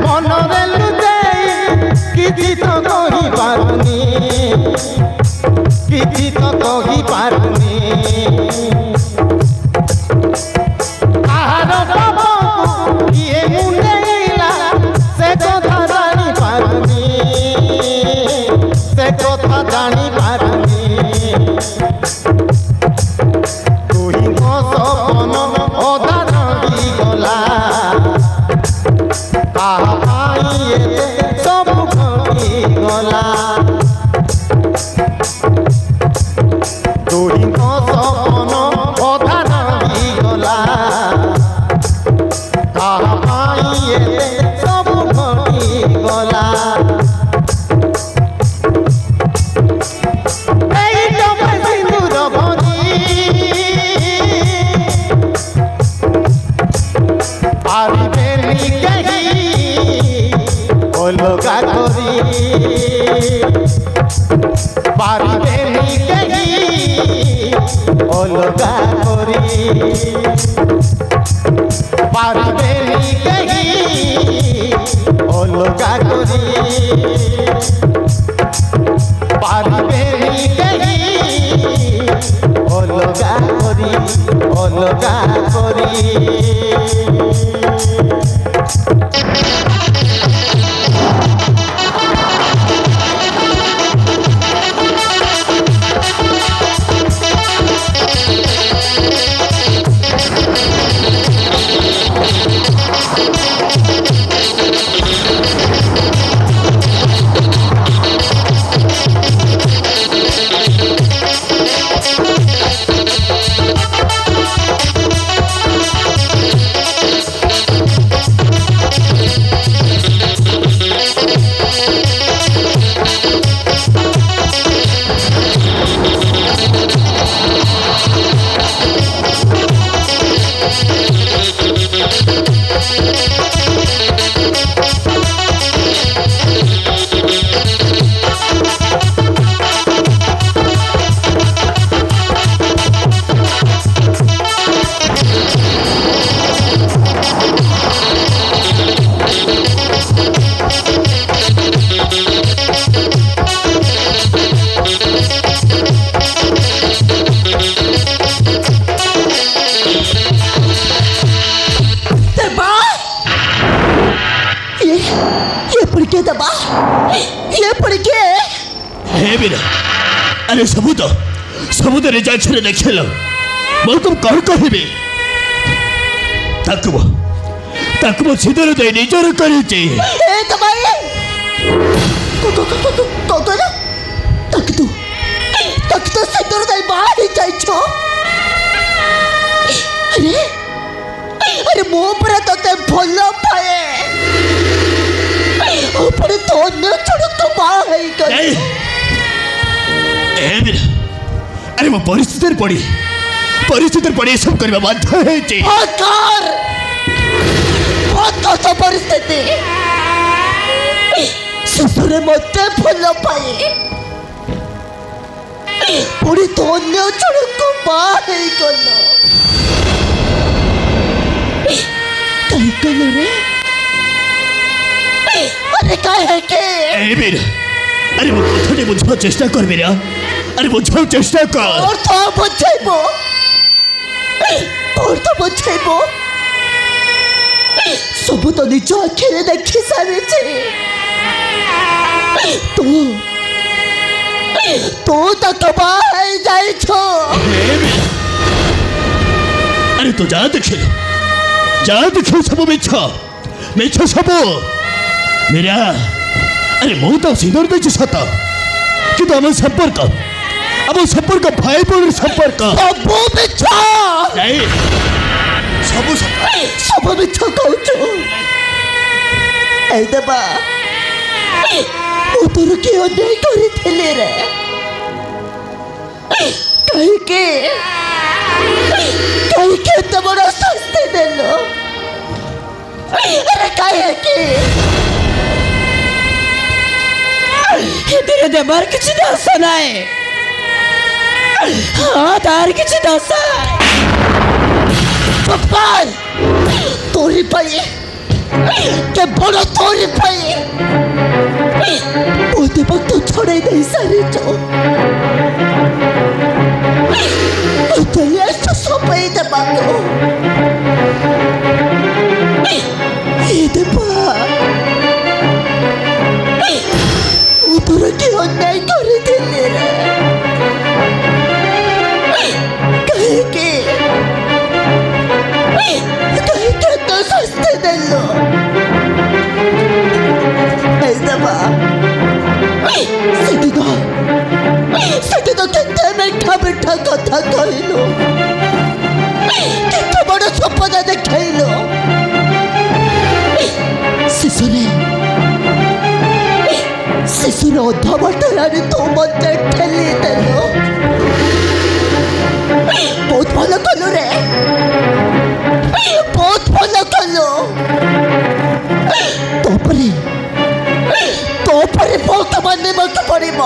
মনরে লুচাই কিছু তো কহি পারুনি কিছু তো কহি পারুনি আহার বাবু কিয়ে মুন্ডেইলা সে কথা জানি পারুনি সে কথা জানি পারুনি তুই সপন অধা রঙি গলা কাহা পাইয়ে সবু ঘটি গলা তুই সপন অধা রঙি গলা কাহা পাইয়ে সবু ঘটি গলা অলগা করি পারিবে নি কেহি অলগা করি পারিবে নি কেহি অলগা করি পারিবে নি কেহি অলগা করি অলগা করি अरे समुद्र जाए देखल मैं तुम कौन कहबी सिंदूर दे निजर कर सिंदूर दे बाहर अरे मो पर ते भल पाए तो तो बाहर अरे मैं परिस्थिति पड़ी सब करने बाध्य परिस्थिति शेषे मत भल पाए पुणी तो अन्य जन को बाहर गल रे अरे अरे वो कथाटी बुझा चेष्टा कर मेरा अरे बुझा चेष्टा कर और तो बुझाइबो सब तो निज आखिरे देखी सारी तू तक बाहर जाई छो अरे तो जा देखे सब मिछ सब मेरा अरे मु तो सिंदूर दे सत कि आम संपर्क भाई बहन संपर्क सब मिछ कहबा तोर कि अन्याय करी रे कहीं एत बड़ शास्ति देल अरे कहीं देवार किसी दस ना हाँ तार किसी दस तोरी पाई କେବଳ ତୋରି ପାଇଁ ମୋ ଦେବକୁ ଛଡ଼େଇ ଦେଇ ସାରିଛୁ। ଏତେ ସଫେଇ ଦେବାକୁ ଏ ଦେବା ମୁଁ ତୋର କି ଅନ୍ୟାୟ କରିଥିଲି ରେ? କାହିଁକି ତ ଶାସ୍ତି ଦେଲୁ? ସେଠି ତ କେତେ ମିଠା ମିଠା କଥା କହିଲୁ, କେତେ ବଡ଼ ସପନ ଦେଖେଇଲୁ। ଶେଷରେ ଅଧା ବାଟରେ ଆଣି ତୁ ମତେ ଠେଲି ଦେଲୁ। ବହୁତ ଭଲ କଲୁ ରେ, ବହୁତ ଭଲ କଲୁ। ତୋପରେ ବହୁତ ମାନିବାକୁ ପଡ଼ିବ,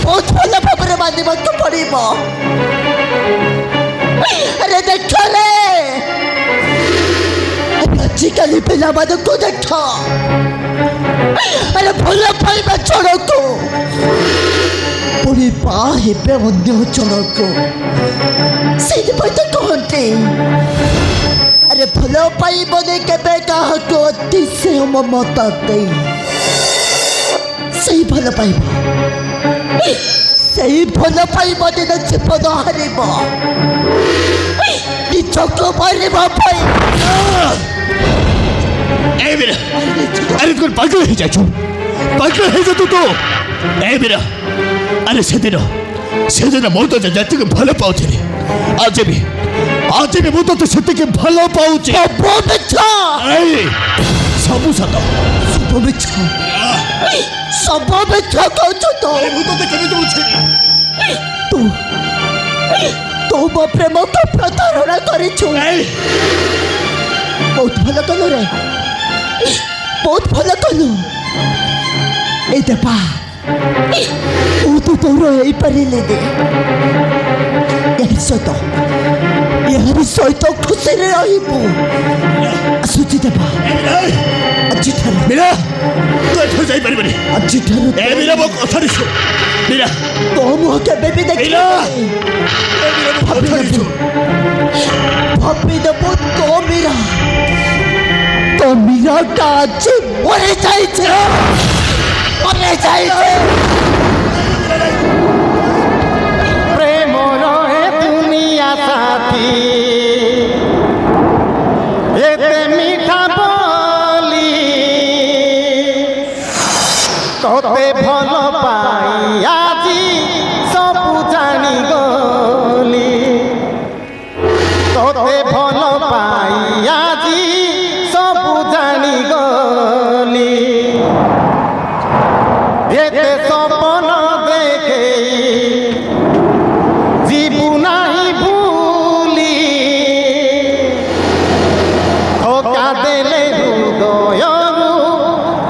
ବହୁତ ଭଲ ଭାବରେ ମାନିବାକୁ ପଡ଼ିବ। ଆରେ ଦେଖରେ, ଆଜିକାଲି ପିଲାମାନଙ୍କୁ ଦେଖ, ଆରେ ଭଲ ପାଇବା ଚଳକୁ ପୁଣି ବାହା ହେବେ ଅନ୍ୟ ଚଳକୁ। ସେଇଥିପାଇଁ ତ କହନ୍ତି ଆରେ ଭଲ ପାଇବନି କେବେ କାହାକୁ ଅତିଶୟ ମମତା ଦେଇ। ସେଇ ଭଲ ପାଇବ ଦିନ ଜୀବନ ହାରିବ, ନିଜକୁ ମାରିବା ପାଇଁ। अरे तू पागल है जा तू तो ए मेरा अरे सेदिन मु तो जाति को भल पाऊे आज भी मु तो से भल पाऊे सब सत सब मिछ कहू तू मो प्रेम को प्रतारणा करिछु। बहुत भल कलु रे, बहुत भल कलु। ए देपा तू तो तोर हो पारिले दे यार सहित खुशी रे रहिबू। आसुची देपा आज ठार मीरा तू एठो जाई परबनी। आज ठार ए मीरा मो कथा दिसु मीरा तो मु केबे भी देखि भाभी देबो तो मीरा का आज मरे जाइछे प्रेम रहे दुनिया साथी एते मीठा बोली तोते भल पाई आजी सबु जानी गली। तोते भल पाई आजी सबु जानी गली। एते सपन देखे जीवु नाही भूली धोका देले हृदयरु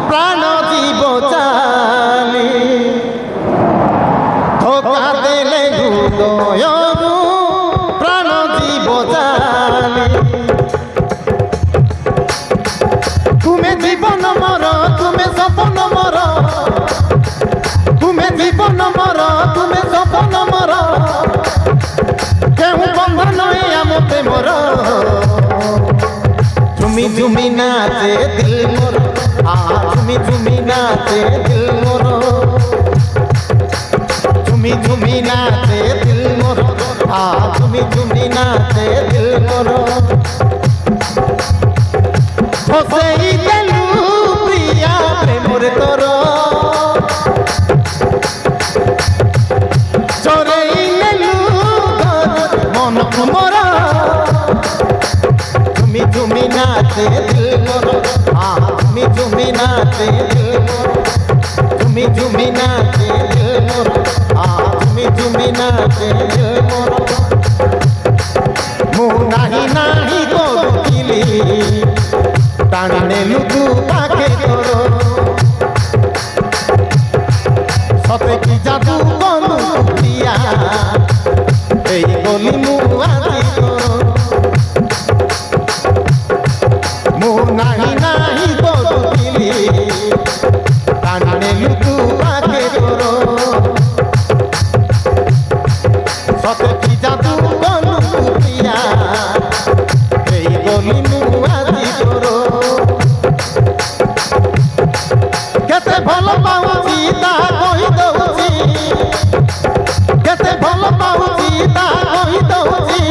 प्राण जीव चाली। धोका देले हृदयरु प्राण जीव चाली। तुमे जीवन मोर तुमे सपन मोर तुमे जीवन मोर तुमे सपन मोर केहू बंधन आमते मोर। झुमी झुमी नाचे दिल मोर झुमी झुमी नाचे दिल मोर। झुमी झुमी नाचे दिल मोर झुमी झुमी नाचे दिल मोर। फसेई देलु प्रिया प्रेमरे तोर चोरेई नेलु मन मोर। झुमी झुमी नाचे दिल मोर झुमी झुमी नाचे दिल मोर। झुमी झुमी नाचे दिल मोर झुमी झुमी नाचे दिल मोर। मु नाही नाही करुथिली टाणी नेलु तू पाखे तोर सते की जादू कलु प्रिया एई गली मु आजी तोर। मु नाही ପାଉଛି ତା କହି ଦଉଛି କେତେ ଭଲ ପାଉଛି ତା କହି ଦଉଛି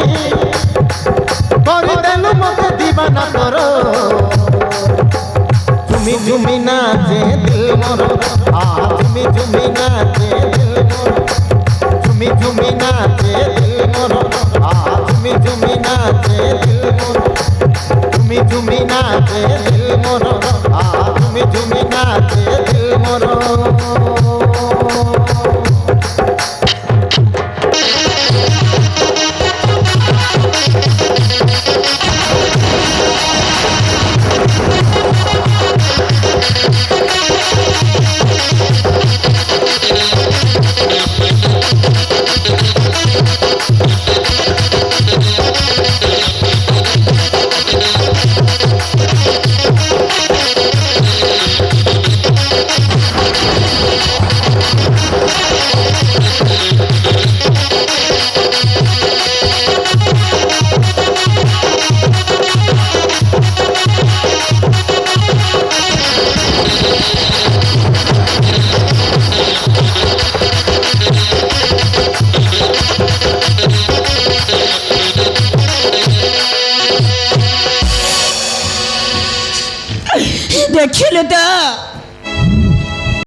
କରିଦେଲୁ ମତେ ଦିବାନା ତୋର ঝুমি ঝুমি নাচে দিল মোর ঝুমি ঝুমি নাচে দিল মোর ঝুমি ঝুমি নাচে দিল মোর ঝুমি ঝুমি নাচে দিল মোর ঝুমি ঝুমি নাচে দিল মোর ঝুমি ঝুমি নাচে দিল মোর দেখিলে তো